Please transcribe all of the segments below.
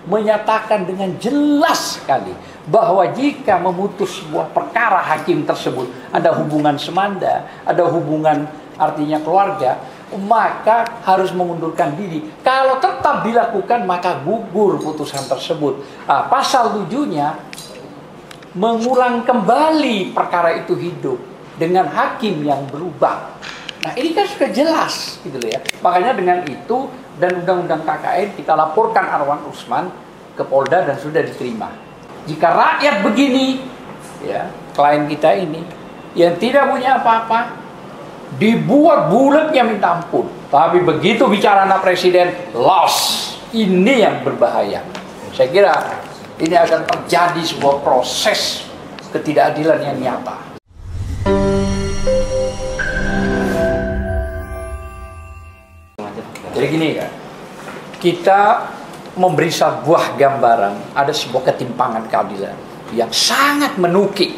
menyatakan dengan jelas sekali bahwa jika memutus sebuah perkara hakim tersebut ada hubungan semanda, ada hubungan artinya keluarga, maka harus mengundurkan diri. Kalau tetap dilakukan maka gugur putusan tersebut. Pasal 7-nya mengulang kembali perkara itu hidup dengan hakim yang berubah. Nah ini kan sudah jelas gitu loh ya. Makanya dengan itu dan undang-undang KKN kita laporkan Arwan Usman ke Polda dan sudah diterima. Jika rakyat begini ya, klien kita ini yang tidak punya apa-apa dibuat bulatnya minta ampun, tapi begitu bicara anak presiden loss. Ini yang berbahaya. Saya kira ini akan terjadi sebuah proses ketidakadilan yang nyata. Jadi gini kan, kita memberi sebuah gambaran ada sebuah ketimpangan keadilan yang sangat menukik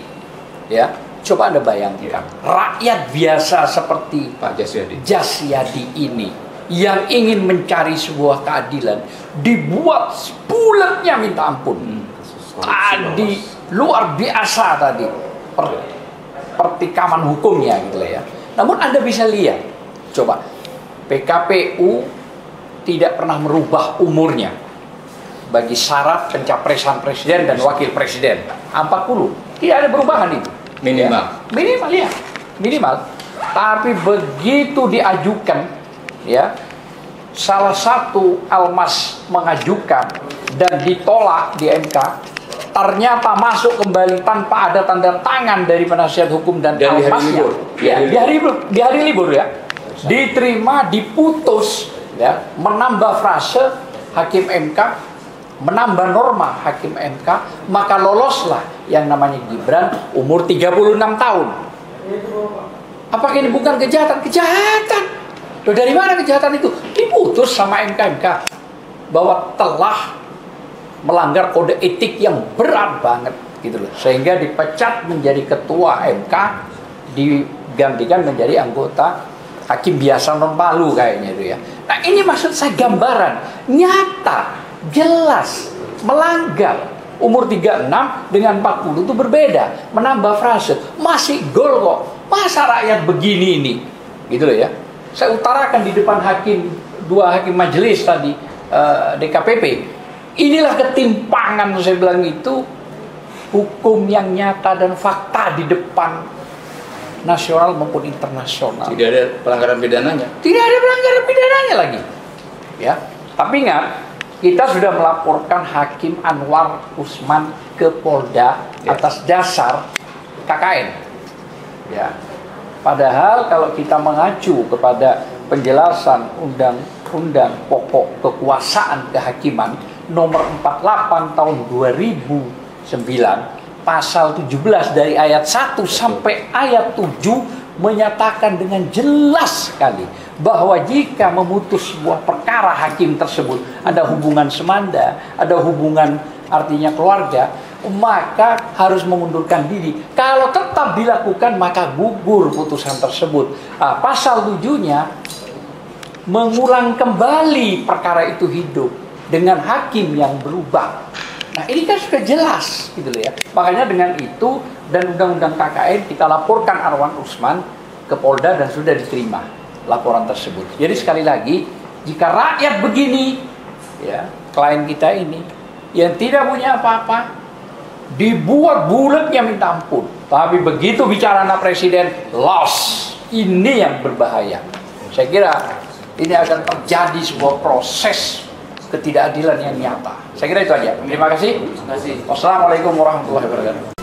ya. Coba Anda bayangkan, rakyat biasa seperti Pak Jasyadi ini yang ingin mencari sebuah keadilan dibuat bulatnya minta ampun. Tadi luar biasa tadi pertikaman hukumnya gitu ya. Namun Anda bisa lihat, coba PKPU tidak pernah merubah umurnya bagi syarat pencapresan presiden dan wakil presiden 40, tidak ada perubahan itu. Minimal. Ya, minimal. Tapi begitu diajukan, ya, salah satu Almas mengajukan dan ditolak di MK, ternyata masuk kembali tanpa ada tanda tangan dari penasihat hukum dan Almasnya. Di hari libur ya, diterima, diputus, ya, menambah frase hakim MK. Menambah norma hakim MK, maka loloslah yang namanya Gibran umur 36 tahun. Apakah ini bukan kejahatan? Kejahatan. Loh, dari mana kejahatan itu? Diputus sama MK bahwa telah melanggar kode etik yang berat banget gitu loh. Sehingga dipecat menjadi ketua MK, digantikan menjadi anggota hakim biasa non palu kayaknya itu ya. Nah, ini maksud saya gambaran nyata, jelas melanggar. Umur 36 dengan 40 itu berbeda. Menambah frase, masih gol kok. Masa rakyat begini ini? Gitu loh ya. Saya utarakan di depan dua hakim majelis tadi DKPP. Inilah ketimpangan saya bilang itu, hukum yang nyata dan fakta di depan nasional maupun internasional. Tidak ada pelanggaran pidananya. Tidak ada pelanggaran pidananya lagi. Ya. Tapi ingat, kita sudah melaporkan Hakim Anwar Usman ke Polda atas dasar KKN. Ya. Padahal kalau kita mengacu kepada penjelasan Undang-Undang Pokok Kekuasaan Kehakiman nomor 48 tahun 2009, pasal 17 dari ayat 1 sampai ayat 7 menyatakan dengan jelas sekali bahwa jika memutus sebuah perkara hakim tersebut ada hubungan semanda, ada hubungan artinya keluarga, maka harus mengundurkan diri. Kalau tetap dilakukan maka gugur putusan tersebut. Pasal 7-nya mengulang kembali perkara itu hidup dengan hakim yang berubah. Nah ini kan sudah jelas gitu loh ya. Makanya dengan itu dan undang-undang KKN kita laporkan Arwan Usman ke Polda dan sudah diterima laporan tersebut. Jadi sekali lagi, jika rakyat begini ya, klien kita ini yang tidak punya apa-apa dibuat bulatnya minta ampun, tapi begitu bicara anak presiden loss. Ini yang berbahaya. Saya kira ini akan terjadi sebuah proses ketidakadilan yang nyata. Saya kira itu aja. Terima kasih. Wassalamualaikum warahmatullahi wabarakatuh.